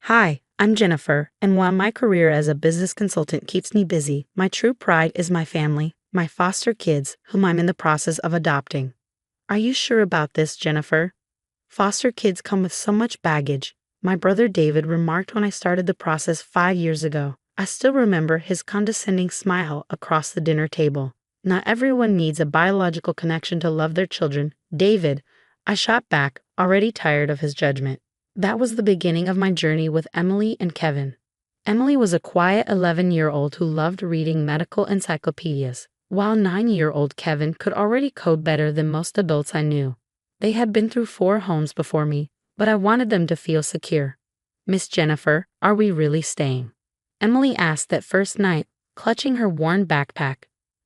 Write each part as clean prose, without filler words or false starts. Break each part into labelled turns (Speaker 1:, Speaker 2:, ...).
Speaker 1: Hi, I'm Jennifer, and while my career as a business consultant keeps me busy, my true pride is my family, my foster kids, whom I'm in the process of adopting. Are you sure about this, Jennifer? Foster kids come with so much baggage. My brother David remarked when I started the process 5 years ago. I still remember his condescending smile across the dinner table. Not everyone needs a biological connection to love their children, David. I shot back, already tired of his judgment. That was the beginning of my journey with Emily and Kevin. Emily was a quiet 11-year-old who loved reading medical encyclopedias, while 9-year-old Kevin could already code better than most adults I knew. They had been through 4 homes before me, but I wanted them to feel secure. Miss Jennifer, are we really staying? Emily asked that first night, clutching her worn backpack.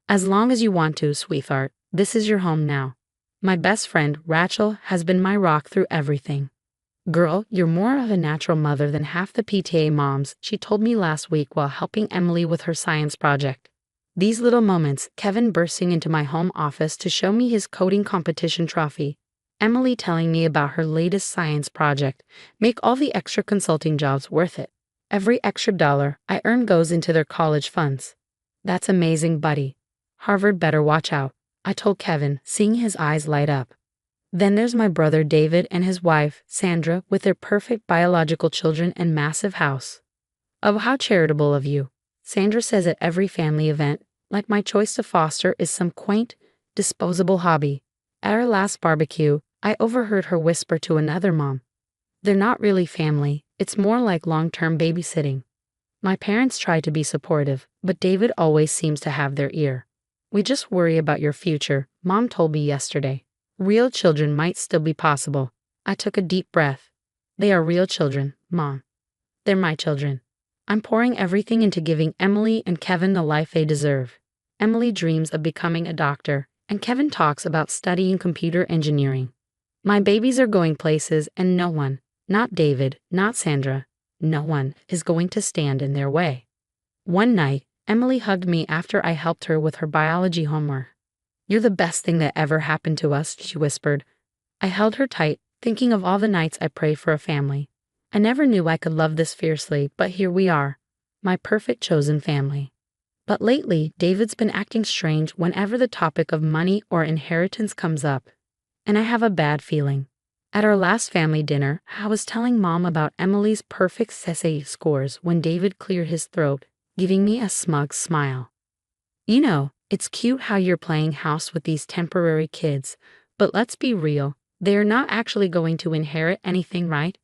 Speaker 1: As long as you want to, sweetheart, this is your home now. My best friend, Rachel, has been my rock through everything. Girl, you're more of a natural mother than half the PTA moms, she told me last week while helping Emily with her science project. These little moments, Kevin bursting into my home office to show me his coding competition trophy, Emily telling me about her latest science project, make all the extra consulting jobs worth it. Every extra dollar I earn goes into their college funds. That's amazing, buddy. Harvard better watch out, I told Kevin, seeing his eyes light up. Then there's my brother David and his wife, Sandra, with their perfect biological children and massive house. Oh, how charitable of you. Sandra says at every family event, like my choice to foster is some quaint, disposable hobby. At our last barbecue, I overheard her whisper to another mom. They're not really family, it's more like long-term babysitting. My parents try to be supportive, but David always seems to have their ear. We just worry about your future, Mom told me yesterday. Real children might still be possible. I took a deep breath. They are real children, Mom. They're my children. I'm pouring everything into giving Emily and Kevin the life they deserve. Emily dreams of becoming a doctor, and Kevin talks about studying computer engineering. My babies are going places, and no one, not David, not Sandra, no one is going to stand in their way. One night, Emily hugged me after I helped her with her biology homework. You're the best thing that ever happened to us, she whispered. I held her tight, thinking of all the nights I prayed for a family. I never knew I could love this fiercely, but here we are, my perfect chosen family. But lately, David's been acting strange whenever the topic of money or inheritance comes up. And I have a bad feeling. At our last family dinner, I was telling Mom about Emily's perfect essay scores when David cleared his throat, giving me a smug smile. You know, it's cute how you're playing house with these temporary kids, but let's be real, they're not actually going to inherit anything, right?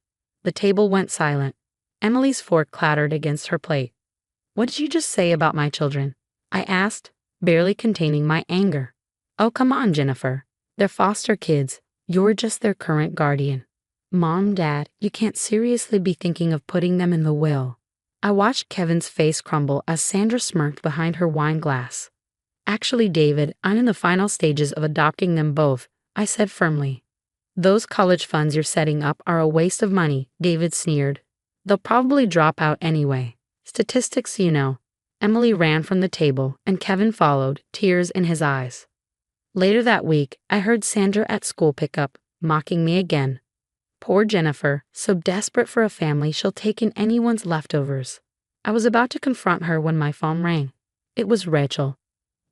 Speaker 1: The table went silent. Emily's fork clattered against her plate. What did you just say about my children? I asked, barely containing my anger. Oh, come on, Jennifer. They're foster kids. You're just their current guardian. Mom, Dad, you can't seriously be thinking of putting them in the will. I watched Kevin's face crumble as Sandra smirked behind her wine glass. Actually, David, I'm in the final stages of adopting them both, I said firmly. Those college funds you're setting up are a waste of money, David sneered. They'll probably drop out anyway. Statistics, you know. Emily ran from the table, and Kevin followed, tears in his eyes. Later that week, I heard Sandra at school pickup, mocking me again. Poor Jennifer, so desperate for a family she'll take in anyone's leftovers. I was about to confront her when my phone rang. It was Rachel.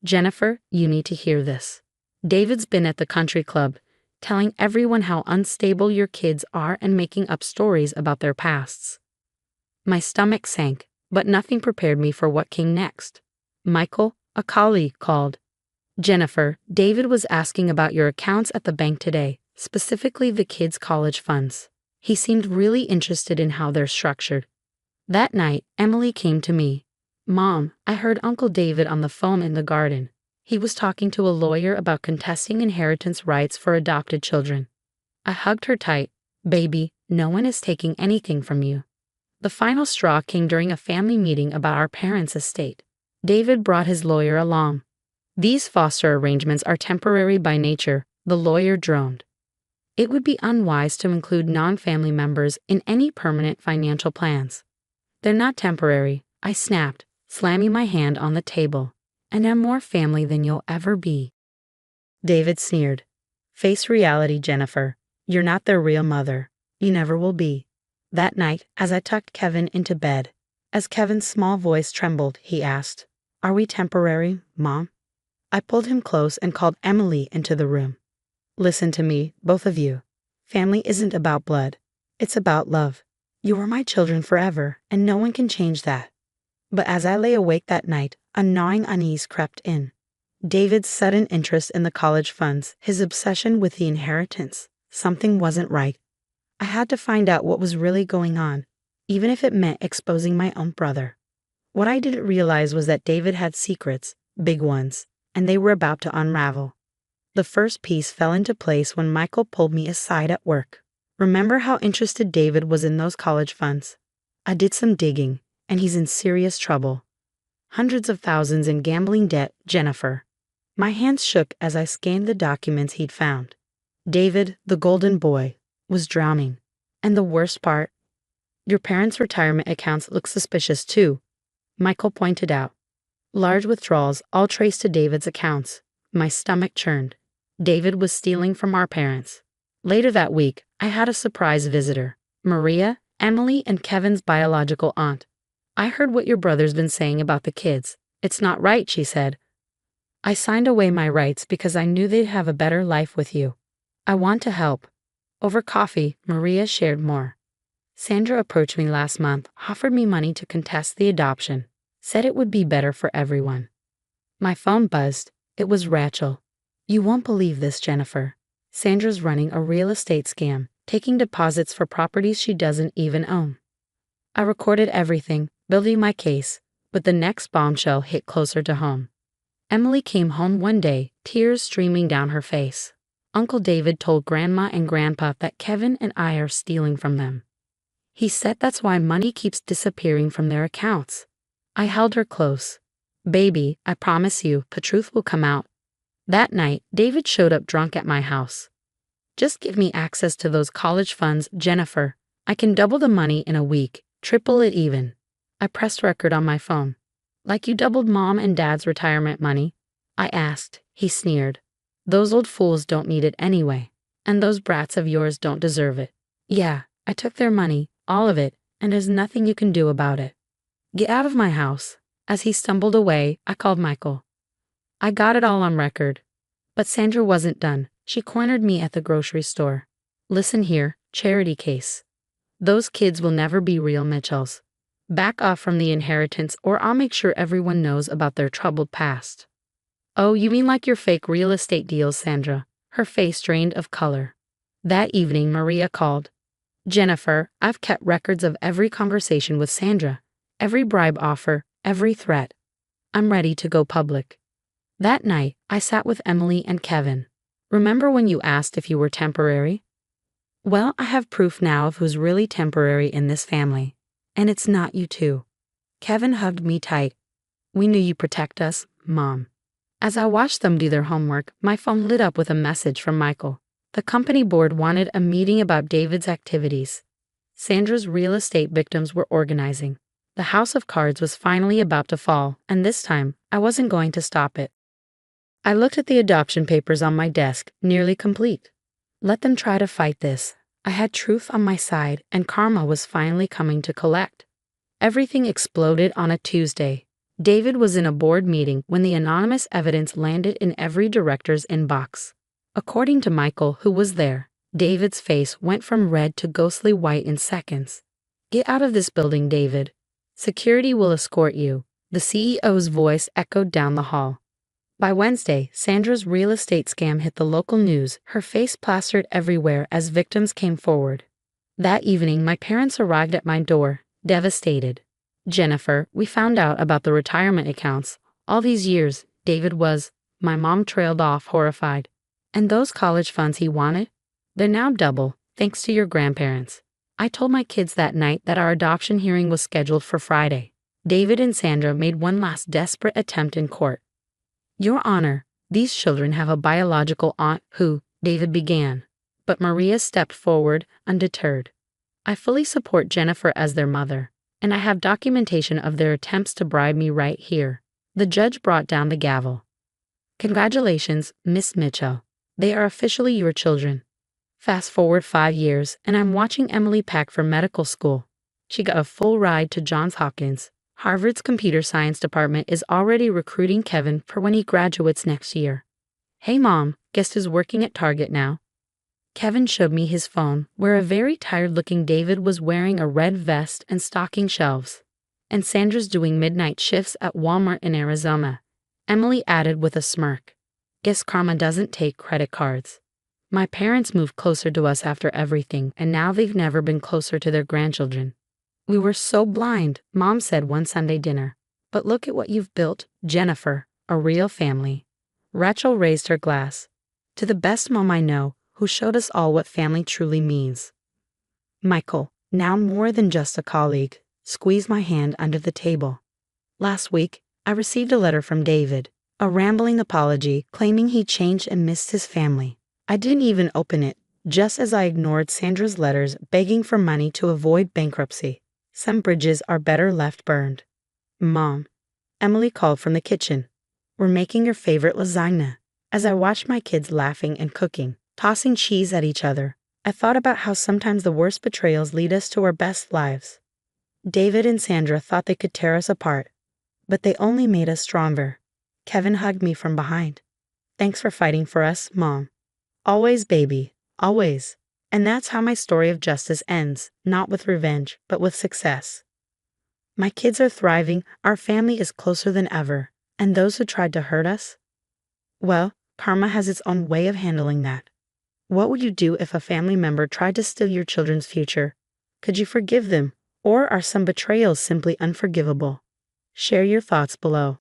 Speaker 1: Jennifer, you need to hear this. David's been at the country club, telling everyone how unstable your kids are and making up stories about their pasts. My stomach sank, but nothing prepared me for what came next. Michael, a colleague, called. Jennifer, David was asking about your accounts at the bank today, specifically the kids' college funds. He seemed really interested in how they're structured. That night, Emily came to me. Mom, I heard Uncle David on the phone in the garden. He was talking to a lawyer about contesting inheritance rights for adopted children. I hugged her tight. Baby, no one is taking anything from you. The final straw came during a family meeting about our parents' estate. David brought his lawyer along. These foster arrangements are temporary by nature, the lawyer droned. It would be unwise to include non-family members in any permanent financial plans. They're not temporary, I snapped, slamming my hand on the table. And I'm more family than you'll ever be. David sneered. Face reality, Jennifer. You're not their real mother. You never will be. That night, as I tucked Kevin into bed, as Kevin's small voice trembled, he asked, "Are we temporary, Mom?" I pulled him close and called Emily into the room. "Listen to me, both of you. Family isn't about blood. It's about love. You are my children forever, and no one can change that." But as I lay awake that night, a gnawing unease crept in. David's sudden interest in the college funds, his obsession with the inheritance. Something wasn't right. I had to find out what was really going on, even if it meant exposing my own brother. What I didn't realize was that David had secrets, big ones, and they were about to unravel. The first piece fell into place when Michael pulled me aside at work. "Remember how interested David was in those college funds? I did some digging, and he's in serious trouble. Hundreds of thousands in gambling debt, Jennifer." My hands shook as I scanned the documents he'd found. David, the golden boy, was drowning. And the worst part? "Your parents' retirement accounts look suspicious too," Michael pointed out. Large withdrawals, all traced to David's accounts. My stomach churned. David was stealing from our parents. Later that week, I had a surprise visitor. Maria, Emily, and Kevin's biological aunt. "I heard what your brother's been saying about the kids. It's not right," she said. "I signed away my rights because I knew they'd have a better life with you. I want to help." Over coffee, Maria shared more. "Sandra approached me last month, offered me money to contest the adoption, said it would be better for everyone." My phone buzzed. It was Rachel. "You won't believe this, Jennifer. Sandra's running a real estate scam, taking deposits for properties she doesn't even own." I recorded everything, building my case, but the next bombshell hit closer to home. Emily came home one day, tears streaming down her face. "Uncle David told Grandma and Grandpa that Kevin and I are stealing from them. He said that's why money keeps disappearing from their accounts." I held her close. "Baby, I promise you, the truth will come out." That night, David showed up drunk at my house. "Just give me access to those college funds, Jennifer. I can double the money in a week, triple it even." I pressed record on my phone. "Like you doubled Mom and Dad's retirement money?" I asked. He sneered. "Those old fools don't need it anyway. And those brats of yours don't deserve it." "Yeah, I took their money, all of it, and there's nothing you can do about it. Get out of my house." As he stumbled away, I called Michael. "I got it all on record." But Sandra wasn't done. She cornered me at the grocery store. "Listen here, charity case. Those kids will never be real Mitchells. Back off from the inheritance or I'll make sure everyone knows about their troubled past." "Oh, you mean like your fake real estate deals, Sandra?" Her face drained of color. That evening, Maria called. "Jennifer, I've kept records of every conversation with Sandra, every bribe offer, every threat. I'm ready to go public." That night, I sat with Emily and Kevin. "Remember when you asked if you were temporary? Well, I have proof now of who's really temporary in this family. And it's not you two." Kevin hugged me tight. "We knew you'd protect us, Mom." As I watched them do their homework, my phone lit up with a message from Michael. The company board wanted a meeting about David's activities. Sandra's real estate victims were organizing. The house of cards was finally about to fall, and this time, I wasn't going to stop it. I looked at the adoption papers on my desk, nearly complete. Let them try to fight this. I had truth on my side, and karma was finally coming to collect. Everything exploded on a Tuesday. David was in a board meeting when the anonymous evidence landed in every director's inbox. According to Michael, who was there, David's face went from red to ghostly white in seconds. "Get out of this building, David. Security will escort you," the CEO's voice echoed down the hall. By Wednesday, Sandra's real estate scam hit the local news, her face plastered everywhere as victims came forward. That evening, my parents arrived at my door, devastated. "Jennifer, we found out about the retirement accounts. All these years, David was..." My mom trailed off, horrified. "And those college funds he wanted? They're now double, thanks to your grandparents." I told my kids that night that our adoption hearing was scheduled for Friday. David and Sandra made one last desperate attempt in court. "Your Honor, these children have a biological aunt who," David began. But Maria stepped forward, undeterred. "I fully support Jennifer as their mother, and I have documentation of their attempts to bribe me right here." The judge brought down the gavel. "Congratulations, Miss Mitchell. They are officially your children. Fast forward 5 years, and I'm watching Emily pack for medical school. She got a full ride to Johns Hopkins. Harvard's computer science department is already recruiting Kevin for when he graduates next year. Hey mom, guess who's working at Target now? Kevin showed me his phone, where a very tired-looking David was wearing a red vest and stocking shelves. And Sandra's doing midnight shifts at Walmart in Arizona. Emily added with a smirk. Guess karma doesn't take credit cards. My parents moved closer to us after everything, and now they've never been closer to their grandchildren. We were so blind, Mom said one Sunday dinner. But look at what you've built, Jennifer, a real family. Rachel raised her glass. To the best mom I know, who showed us all what family truly means. Michael, now more than just a colleague, squeezed my hand under the table. Last week, I received a letter from David, a rambling apology claiming he changed and missed his family. I didn't even open it, just as I ignored Sandra's letters begging for money to avoid bankruptcy. Some bridges are better left burned. Mom, Emily called from the kitchen. We're making your favorite lasagna. As I watched my kids laughing and cooking, tossing cheese at each other, I thought about how sometimes the worst betrayals lead us to our best lives. David and Sandra thought they could tear us apart, but they only made us stronger. Kevin hugged me from behind. Thanks for fighting for us, Mom. Always, baby, always. And that's how my story of justice ends, not with revenge, but with success. My kids are thriving, our family is closer than ever, and those who tried to hurt us? Well, karma has its own way of handling that. What would you do if a family member tried to steal your children's future? Could you forgive them, or are some betrayals simply unforgivable? Share your thoughts below.